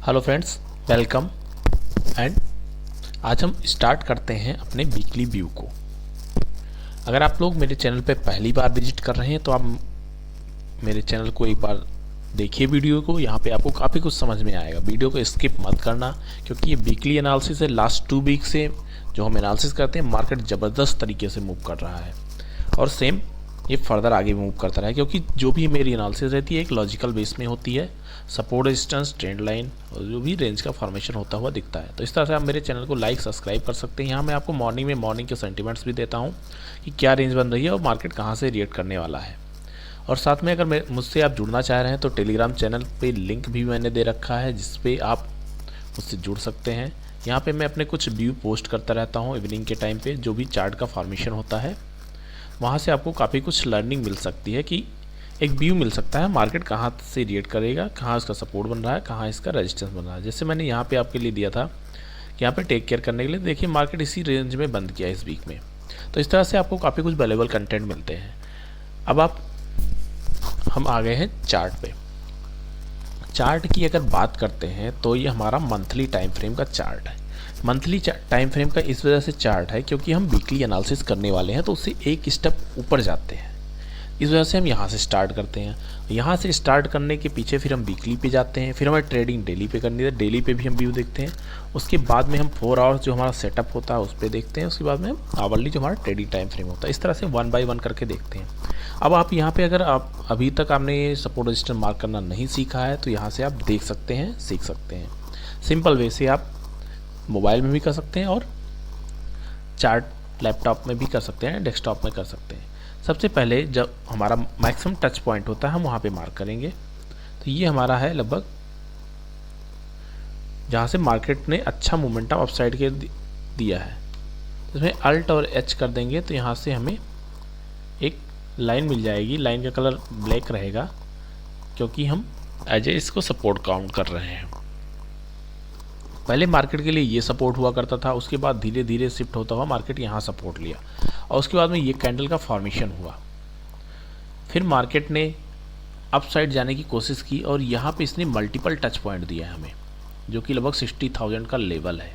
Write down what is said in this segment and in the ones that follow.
Hello friends, welcome. And आज हम start करते हैं अपने वीकली व्यू को। अगर आप लोग मेरे चैनल पे पहली बार विजिट कर रहे हैं तो आप मेरे चैनल को एक बार देखिए वीडियो को। यहाँ पे आपको काफ़ी कुछ समझ में आएगा। वीडियो को स्किप मत करना, क्योंकि ये वीकली एनालिसिस है। लास्ट 2 वीक से जो हम एनालिसिस करते हैं, मार्केट ज़बरदस्त तरीके से मूव कर रहा है और सेम ये फर्दर आगे मूव करता रहा है, क्योंकि जो भी मेरी एनालिसिस रहती है एक लॉजिकल बेस में होती है। सपोर्ट, रेजिस्टेंस, ट्रेंड लाइन और जो भी रेंज का फॉर्मेशन होता हुआ दिखता है। तो इस तरह से आप मेरे चैनल को लाइक सब्सक्राइब कर सकते हैं। यहाँ मैं आपको मॉर्निंग के सेंटिमेंट्स भी देता हूँ कि क्या रेंज बन रही है और मार्केट कहाँ से रिएक्ट करने वाला है। और साथ में अगर मुझसे आप जुड़ना चाह रहे हैं तो टेलीग्राम चैनल पे लिंक भी मैंने दे रखा है, जिस पे आप मुझसे जुड़ सकते हैं। यहाँ पे मैं अपने कुछ व्यू पोस्ट करता रहता हूँ इवनिंग के टाइम पे, जो भी चार्ट का फॉर्मेशन होता है वहाँ से आपको काफ़ी कुछ लर्निंग मिल सकती है कि एक व्यू मिल सकता है मार्केट कहाँ से रिएक्ट करेगा, कहाँ इसका सपोर्ट बन रहा है, कहाँ इसका रेजिस्टेंस बन रहा है। जैसे मैंने यहाँ पे आपके लिए दिया था कि यहाँ पे टेक केयर करने के लिए देखिए मार्केट इसी रेंज में बंद किया इस वीक में। तो इस तरह से आपको काफ़ी कुछ वैल्यूएबल कंटेंट मिलते हैं। अब हम आ गए हैं चार्ट पे। चार्ट की अगर बात करते हैं तो ये हमारा मंथली टाइम फ्रेम का चार्ट है। मंथली टाइम फ्रेम का इस वजह से चार्ट है क्योंकि हम वीकली एनालिसिस करने वाले हैं, तो उससे एक स्टेप ऊपर जाते हैं। इस वजह से हम यहाँ से स्टार्ट करते हैं। यहाँ से स्टार्ट करने के पीछे फिर हम वीकली पे जाते हैं, फिर हमें ट्रेडिंग डेली पे करनी है, डेली पे भी हम व्यू देखते हैं। उसके बाद में हम 4 आवर्स जो हमारा सेटअप होता है उस पर देखते हैं। उसके बाद में हम आवरली जो हमारा ट्रेडिंग टाइम फ्रेम होता है, इस तरह से 1 बाय 1 करके देखते हैं। अब आप यहाँ पे अगर आप अभी तक आपने सपोर्ट रजिस्टेंस मार्क करना नहीं सीखा है तो यहाँ से आप देख सकते हैं, सीख सकते हैं। सिंपल वे से आप मोबाइल में भी कर सकते हैं और चार्ट लैपटॉप में भी कर सकते हैं, डेस्कटॉप में कर सकते हैं। सबसे पहले जब हमारा मैक्सिमम टच पॉइंट होता है हम वहाँ पे मार्क करेंगे। तो ये हमारा है लगभग जहाँ से मार्केट ने अच्छा मोमेंटम अपसाइड के दिया है। तो इसमें अल्ट और एच कर देंगे तो यहाँ से हमें एक लाइन मिल जाएगी। लाइन का कलर ब्लैक रहेगा क्योंकि हम एज ए इसको सपोर्ट काउंट कर रहे हैं। पहले मार्केट के लिए ये सपोर्ट हुआ करता था, उसके बाद धीरे धीरे शिफ्ट होता हुआ मार्केट यहाँ सपोर्ट लिया और उसके बाद में ये कैंडल का फॉर्मेशन हुआ। फिर मार्केट ने अप साइड जाने की कोशिश की और यहाँ पे इसने मल्टीपल टच पॉइंट दिया है हमें, जो कि लगभग 60,000 का लेवल है।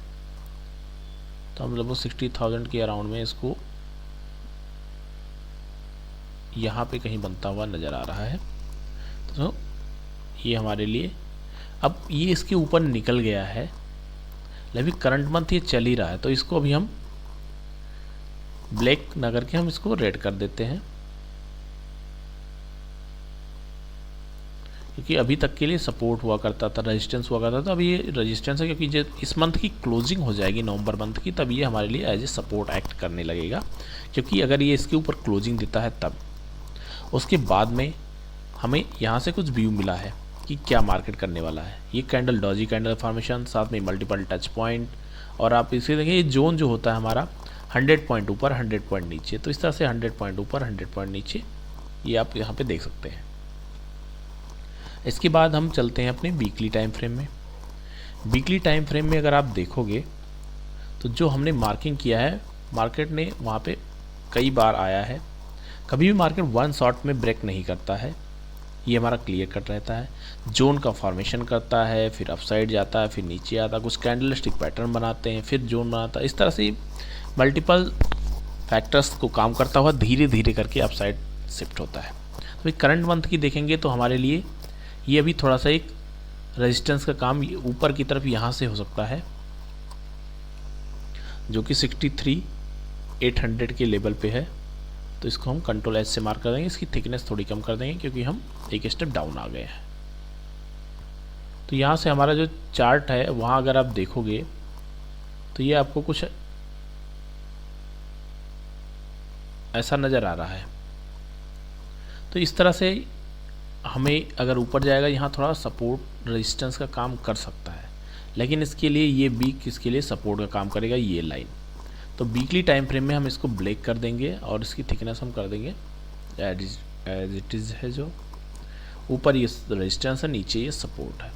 तो हम लगभग 60,000 के अराउंड में इसको यहाँ पे कहीं बनता हुआ नज़र आ रहा है। तो ये हमारे लिए अब ये इसके ऊपर निकल गया है, लेकिन करंट मंथ ये चल ही रहा है। तो इसको अभी हम ब्लैक ना करके हम इसको रेड कर देते हैं, क्योंकि अभी तक के लिए सपोर्ट हुआ करता था, रेजिस्टेंस हुआ करता था। अब ये रेजिस्टेंस है क्योंकि जब इस मंथ की क्लोजिंग हो जाएगी नवंबर मंथ की, तब ये हमारे लिए एज ए सपोर्ट एक्ट करने लगेगा। क्योंकि अगर ये इसके ऊपर क्लोजिंग देता है तब उसके बाद में हमें यहाँ से कुछ व्यू मिला है कि क्या मार्केट करने वाला है। ये कैंडल डॉजी कैंडल फॉर्मेशन, साथ में मल्टीपल टच पॉइंट, और आप इसे देखिए ये जोन जो होता है हमारा 100 पॉइंट ऊपर 100 पॉइंट नीचे। तो इस तरह से 100 पॉइंट ऊपर 100 पॉइंट नीचे ये आप यहाँ पे देख सकते हैं। इसके बाद हम चलते हैं अपने वीकली टाइम फ्रेम में। वीकली टाइम फ्रेम में अगर आप देखोगे तो जो हमने मार्किंग किया है, मार्केट ने वहाँ पे कई बार आया है। कभी भी मार्केट वन शॉट में ब्रेक नहीं करता है, ये हमारा क्लियर कट रहता है। जोन का फॉर्मेशन करता है, फिर अपसाइड जाता है, फिर नीचे आता है, कुछ कैंडलस्टिक पैटर्न बनाते हैं, फिर जोन बनाता है। इस तरह से मल्टीपल फैक्टर्स को काम करता हुआ धीरे धीरे करके अपसाइड शिफ्ट होता है। तो करंट मंथ की देखेंगे तो हमारे लिए ये अभी थोड़ा सा एक रेजिस्टेंस का काम ऊपर की तरफ यहाँ से हो सकता है, जो कि 63,800 के लेवल पे है। तो इसको हम कंट्रोल एच से मार्क कर देंगे। इसकी थिकनेस थोड़ी कम कर देंगे क्योंकि हम एक स्टेप डाउन आ गए हैं। तो यहाँ से हमारा जो चार्ट है वहाँ अगर आप देखोगे तो ये आपको कुछ ऐसा नज़र आ रहा है। तो इस तरह से हमें अगर ऊपर जाएगा यहाँ थोड़ा सपोर्ट रेजिस्टेंस का काम कर सकता है, लेकिन इसके लिए ये वीक इसके लिए सपोर्ट का काम करेगा ये लाइन। तो वीकली टाइम फ्रेम में हम इसको ब्लैक कर देंगे और इसकी थिकनेस हम कर देंगे एज इट इज़ है। जो ऊपर ये रेजिस्टेंस है, नीचे ये सपोर्ट है।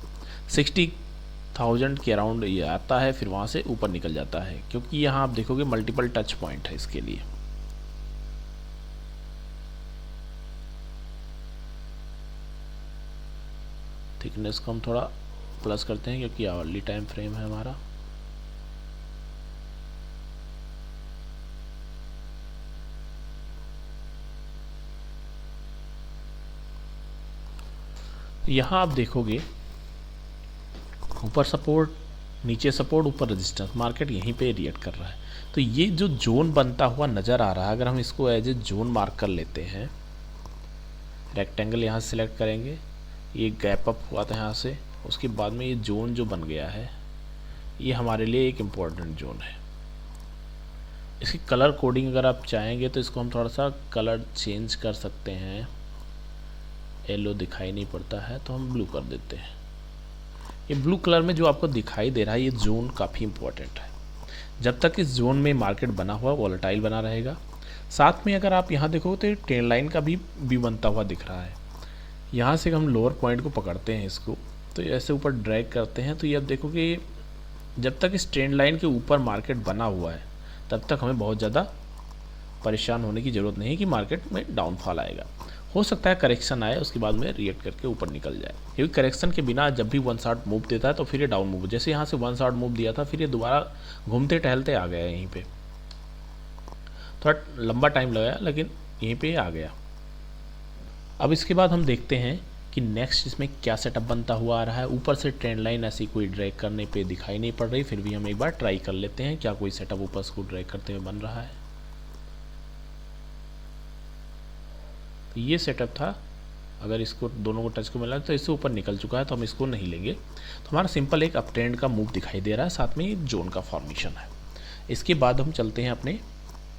60,000 के अराउंड ये आता है, फिर वहाँ से ऊपर निकल जाता है, क्योंकि यहाँ आप देखोगे मल्टीपल टच पॉइंट है इसके लिए। थिकनेस को हम थोड़ा प्लस करते हैं क्योंकि आवरली टाइम फ्रेम है हमारा। यहाँ आप देखोगे ऊपर सपोर्ट, नीचे सपोर्ट, ऊपर रेजिस्टेंस, मार्केट यहीं पे रिएक्ट कर रहा है। तो ये जो जोन बनता हुआ नज़र आ रहा है, अगर हम इसको एज ए जोन मार्क कर लेते हैं, रेक्टेंगल यहाँ से सिलेक्ट करेंगे, ये गैप अप हुआ था यहाँ से, उसके बाद में ये जोन जो बन गया है ये हमारे लिए एक इम्पॉर्टेंट जोन है। इसकी कलर कोडिंग अगर आप चाहेंगे तो इसको हम थोड़ा सा कलर चेंज कर सकते हैं। येलो दिखाई नहीं पड़ता है तो हम ब्लू कर देते हैं। ये ब्लू कलर में जो आपको दिखाई दे रहा है ये जोन काफ़ी इम्पोर्टेंट है। जब तक इस जोन में मार्केट बना हुआ वॉलेटाइल बना रहेगा। साथ में अगर आप यहाँ देखो तो ट्रेंड लाइन का भी बनता हुआ दिख रहा है। यहाँ से हम लोअर पॉइंट को पकड़ते हैं इसको, तो ऐसे ऊपर ड्रैग करते हैं, तो ये अब देखो कि जब तक इस ट्रेंड लाइन के ऊपर मार्केट बना हुआ है तब तक हमें बहुत ज़्यादा परेशान होने की ज़रूरत नहीं है कि मार्केट में डाउनफॉल आएगा। हो सकता है करेक्शन आए, उसके बाद में रिएक्ट करके ऊपर निकल जाए, क्योंकि करेक्शन के बिना जब भी वन शॉट मूव देता है तो फिर ये डाउन मूव, जैसे यहाँ से वन शॉट मूव दिया था फिर ये दोबारा घूमते टहलते आ गया। यहीं पे थोड़ा लंबा टाइम लगाया लेकिन यहीं पे आ गया। अब इसके बाद हम देखते हैं कि नेक्स्ट इसमें क्या सेटअप बनता हुआ आ रहा है। ऊपर से ट्रेंड लाइन ऐसी कोई ड्रैग करने पे दिखाई नहीं पड़ रही, फिर भी हम एक बार ट्राई कर लेते हैं क्या कोई सेटअप ऊपर से ड्रैग करते हुए बन रहा है। तो ये सेटअप था, अगर इसको दोनों को टच को मिला तो इससे ऊपर निकल चुका है तो हम इसको नहीं लेंगे। तो हमारा सिंपल एक अप ट्रेंड का मूव दिखाई दे रहा है, साथ में ये जोन का फॉर्मेशन है। इसके बाद हम चलते हैं अपने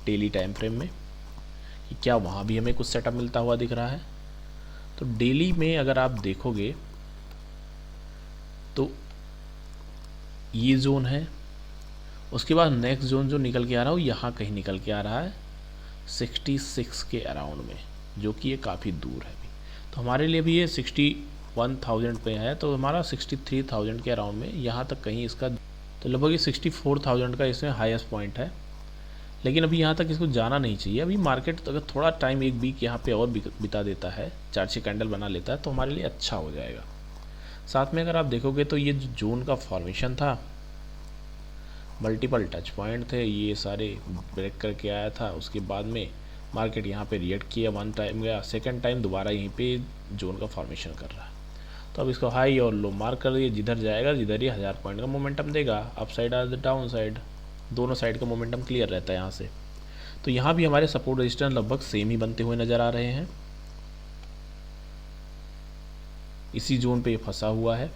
डेली टाइम फ्रेम में कि क्या वहाँ भी हमें कुछ सेटअप मिलता हुआ दिख रहा है। तो डेली में अगर आप देखोगे तो ये जोन है, उसके बाद नेक्स्ट जोन जो निकल के आ रहा है वो यहाँ कहीं निकल के आ रहा है 66 के अराउंड में, जो कि ये काफ़ी दूर है अभी। तो हमारे लिए भी ये 61,000 पे है, तो हमारा 63,000 के अराउंड में यहाँ तक कहीं इसका, तो लगभग ये 64,000 का इसमें हाईएस्ट पॉइंट है। लेकिन अभी यहाँ तक इसको जाना नहीं चाहिए। अभी मार्केट अगर थोड़ा टाइम एक वीक यहाँ पे और बिता देता है, 4-6 कैंडल बना लेता है तो हमारे लिए अच्छा हो जाएगा। साथ में अगर आप देखोगे तो ये जो जोन का फॉर्मेशन था, मल्टीपल टच पॉइंट थे, ये सारे ब्रेक करके आया था। उसके बाद में मार्केट यहाँ पे रिएक्ट किया, वन टाइम गया, सेकंड टाइम दोबारा यहीं पे जोन का फॉर्मेशन कर रहा है। तो अब इसको हाई और लो मार्क कर दिए, जिधर जाएगा जिधर ये 1000 पॉइंट का मोमेंटम देगा, अप साइड और डाउन साइड, दोनों साइड का मोमेंटम क्लियर रहता है यहाँ से। तो यहाँ भी हमारे सपोर्ट रेजिस्टेंस लगभग सेम ही बनते हुए नज़र आ रहे हैं। इसी जोन पे ये फंसा हुआ है।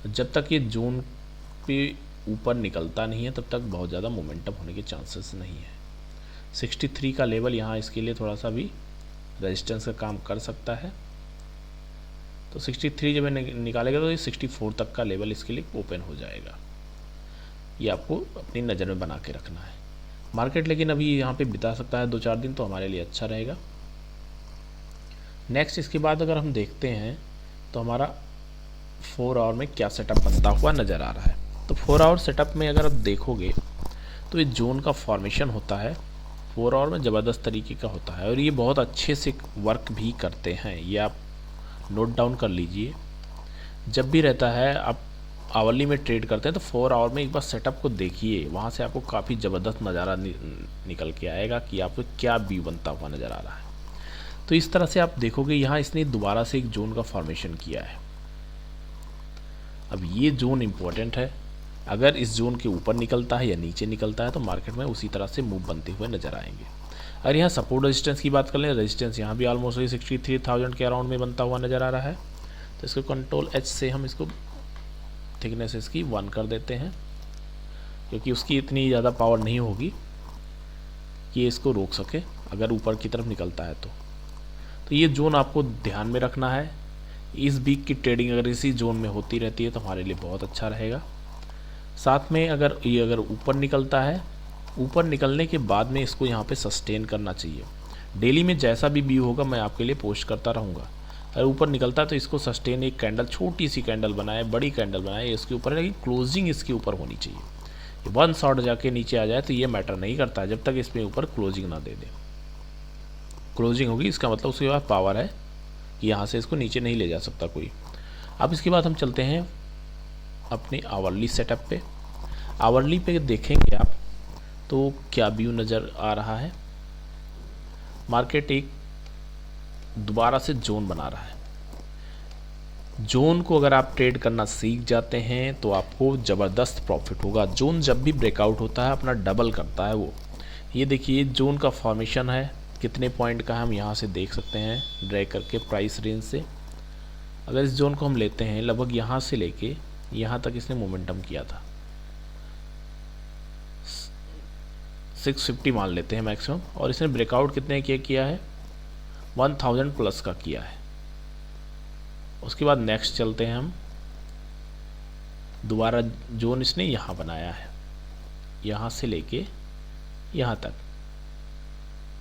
जब तक ये जोन पे ऊपर निकलता नहीं है तब तक बहुत ज़्यादा मोमेंटम होने के चांसेस नहीं है। 63 का लेवल यहाँ इसके लिए थोड़ा सा भी रेजिस्टेंस का काम कर सकता है। तो 63 जब निकालेगा तो ये 64 तक का लेवल इसके लिए ओपन हो जाएगा। ये आपको अपनी नज़र में बना के रखना है। मार्केट लेकिन अभी यहाँ पे बिता सकता है 2-4 दिन, तो हमारे लिए अच्छा रहेगा। नेक्स्ट इसके बाद अगर हम देखते हैं तो हमारा 4 आवर में क्या सेटअप बनता हुआ नज़र आ रहा है। तो 4 आवर सेटअप में अगर आप देखोगे तो ये जोन का फॉर्मेशन होता है 4 आवर में, ज़बरदस्त तरीके का होता है और ये बहुत अच्छे से वर्क भी करते हैं। ये आप नोट डाउन कर लीजिए। जब भी रहता है आप आवरली में ट्रेड करते हैं तो 4 आवर में एक बार सेटअप को देखिए, वहाँ से आपको काफ़ी ज़बरदस्त नज़ारा निकल के आएगा कि आपको क्या व्यू बनता हुआ नज़र आ रहा है। तो इस तरह से आप देखोगे यहाँ इसने दोबारा से एक जोन का फॉर्मेशन किया है। अब ये जोन इम्पोर्टेंट है, अगर इस जोन के ऊपर निकलता है या नीचे निकलता है तो मार्केट में उसी तरह से मूव बनते हुए नज़र आएंगे। अगर यहाँ सपोर्ट रेजिस्टेंस की बात कर लें, रेजिस्टेंस यहाँ भी ऑलमोस्ट 63,000 के अराउंड में बनता हुआ नज़र आ रहा है। तो इसको कंट्रोल H से हम इसको थिकनेस इसकी 1 कर देते हैं, क्योंकि उसकी इतनी ज़्यादा पावर नहीं होगी कि इसको रोक सके अगर ऊपर की तरफ निकलता है तो ये जोन आपको ध्यान में रखना है। इस वीक की ट्रेडिंग अगर इसी जोन में होती रहती है तो हमारे लिए बहुत अच्छा रहेगा। साथ में अगर ये ऊपर निकलता है, ऊपर निकलने के बाद में इसको यहाँ पे सस्टेन करना चाहिए। डेली में जैसा भी व्यू होगा मैं आपके लिए पोस्ट करता रहूँगा। अगर ऊपर निकलता है तो इसको सस्टेन, एक कैंडल, छोटी सी कैंडल बनाए, बड़ी कैंडल बनाए, इसके ऊपर है, लेकिन क्लोजिंग इसके ऊपर होनी चाहिए। वन शॉट जाके नीचे आ जाए तो ये मैटर नहीं करता जब तक इसमें ऊपर क्लोजिंग ना दे दे। क्लोजिंग होगी इसका मतलब उसके बाद पावर है कि यहाँ से इसको नीचे नहीं ले जा सकता कोई। अब इसके बाद हम चलते हैं अपने आवरली सेटअप पे। आवरली पे देखेंगे आप तो क्या व्यू नज़र आ रहा है। मार्केट एक दोबारा से जोन बना रहा है। जोन को अगर आप ट्रेड करना सीख जाते हैं तो आपको ज़बरदस्त प्रॉफिट होगा। जोन जब भी ब्रेकआउट होता है अपना डबल करता है वो। ये देखिए जोन का फॉर्मेशन है, कितने पॉइंट का है हम यहाँ से देख सकते हैं ड्रैग करके प्राइस रेंज से। अगर इस जोन को हम लेते हैं लगभग यहाँ से लेके यहाँ तक इसने मोमेंटम किया था, 650 मान लेते हैं मैक्सिमम, और इसने ब्रेकआउट कितने किया है 1000 प्लस का किया है। उसके बाद नेक्स्ट चलते हैं हम, दोबारा जोन इसने यहाँ बनाया है, यहाँ से लेके यहाँ तक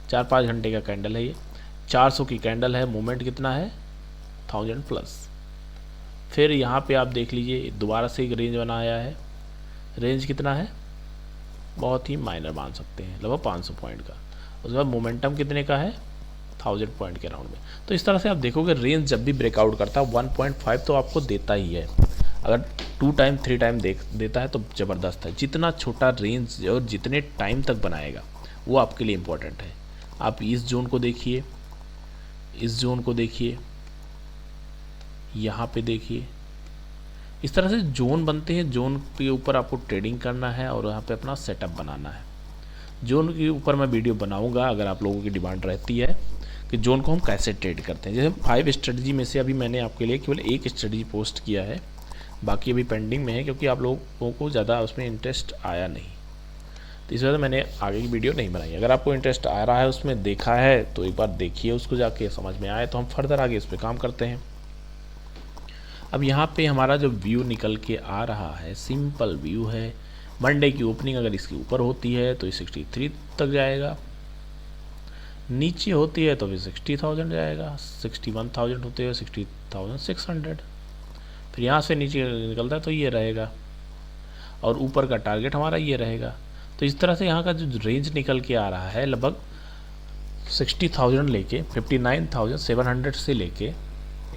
4-5 घंटे का कैंडल है। ये 400 की कैंडल है, मूवमेंट कितना है 1000 प्लस। फिर यहाँ पे आप देख लीजिए दोबारा से एक रेंज बनाया है। रेंज कितना है, बहुत ही माइनर मान सकते हैं, लगभग 500 पॉइंट का। उसके बाद मोमेंटम कितने का है 1000 पॉइंट के राउंड में। तो इस तरह से आप देखोगे रेंज जब भी ब्रेकआउट करता है 1.5 तो आपको देता ही है। अगर 2 टाइम 3 टाइम देता है तो ज़बरदस्त है। जितना छोटा रेंज और जितने टाइम तक बनाएगा वो आपके लिए इम्पोर्टेंट है। आप इस जोन को देखिए, इस जोन को देखिए, यहाँ पे देखिए, इस तरह से जोन बनते हैं। जोन के ऊपर आपको ट्रेडिंग करना है और यहाँ पे अपना सेटअप बनाना है। जोन के ऊपर मैं वीडियो बनाऊंगा अगर आप लोगों की डिमांड रहती है कि जोन को हम कैसे ट्रेड करते हैं। जैसे 5 स्ट्रेटजी में से अभी मैंने आपके लिए केवल एक स्ट्रेटजी पोस्ट किया है, बाकी अभी पेंडिंग में है क्योंकि आप लोगों को ज़्यादा उसमें इंटरेस्ट आया नहीं, तो इस वजह से मैंने आगे की वीडियो नहीं बनाई। अगर आपको इंटरेस्ट आ रहा है उसमें, देखा है तो एक बार देखिए उसको जाके, समझ में आए तो हम फर्दर आगे इस पर काम करते हैं। अब यहाँ पे हमारा जो व्यू निकल के आ रहा है सिंपल व्यू है। मंडे की ओपनिंग अगर इसके ऊपर होती है तो ये 63 तक जाएगा, नीचे होती है तो फिर 60,000 जाएगा, 61,000 होते हैं 60,600, फिर यहाँ से नीचे निकलता है तो ये रहेगा, और ऊपर का टारगेट हमारा ये रहेगा। तो इस तरह से यहाँ का जो रेंज निकल के आ रहा है लगभग 60,000 लेके 59,700 से लेके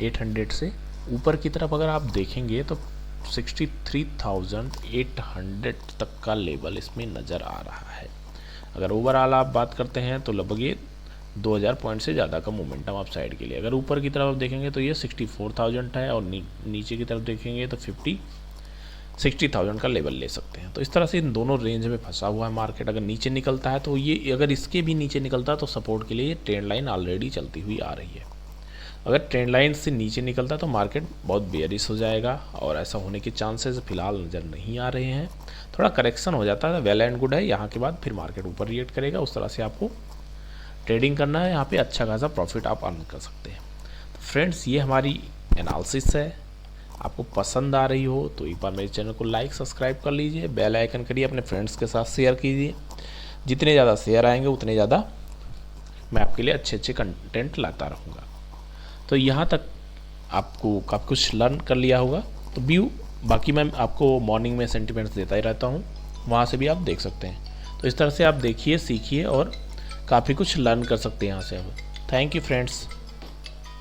800 से ऊपर की तरफ अगर आप देखेंगे तो 63,800 तक का लेवल इसमें नज़र आ रहा है। अगर ओवरऑल आप बात करते हैं तो लगभग ये 2000 पॉइंट से ज़्यादा का मोमेंटम आप साइड के लिए। अगर ऊपर की तरफ आप देखेंगे तो ये 64,000 है, और नीचे की तरफ देखेंगे तो 60,000 का लेवल ले सकते हैं। तो इस तरह से इन दोनों रेंज में फंसा हुआ है मार्केट। अगर नीचे निकलता है तो ये, अगर इसके भी नीचे निकलता है तो सपोर्ट के लिए ये ट्रेंड लाइन ऑलरेडी चलती हुई आ रही है। अगर ट्रेंड लाइन से नीचे निकलता है तो मार्केट बहुत बेयरिश हो जाएगा, और ऐसा होने के चांसेस फिलहाल नज़र नहीं आ रहे हैं। थोड़ा करेक्शन हो जाता है, वेल एंड गुड है। यहाँ के बाद फिर मार्केट ऊपर रिएक्ट करेगा। उस तरह से आपको ट्रेडिंग करना है, यहाँ पे अच्छा खासा प्रॉफिट आप अर्न कर सकते हैं। तो फ्रेंड्स ये हमारी एनालिसिस है। आपको पसंद आ रही हो तो एक बार मेरे चैनल को लाइक सब्सक्राइब कर लीजिए, बेल आइकन करिए, अपने फ्रेंड्स के साथ शेयर कीजिए। जितने ज़्यादा शेयर आएंगे उतने ज़्यादा मैं आपके लिए अच्छे अच्छे कंटेंट लाता रहूँगा। तो यहाँ तक आपको काफ़ी कुछ लर्न कर लिया होगा। तो व्यू बाकी मैं आपको मॉर्निंग में सेंटिमेंट्स देता ही रहता हूँ, वहाँ से भी आप देख सकते हैं। तो इस तरह से आप देखिए, सीखिए और काफ़ी कुछ लर्न कर सकते हैं यहाँ से। अब थैंक यू फ्रेंड्स।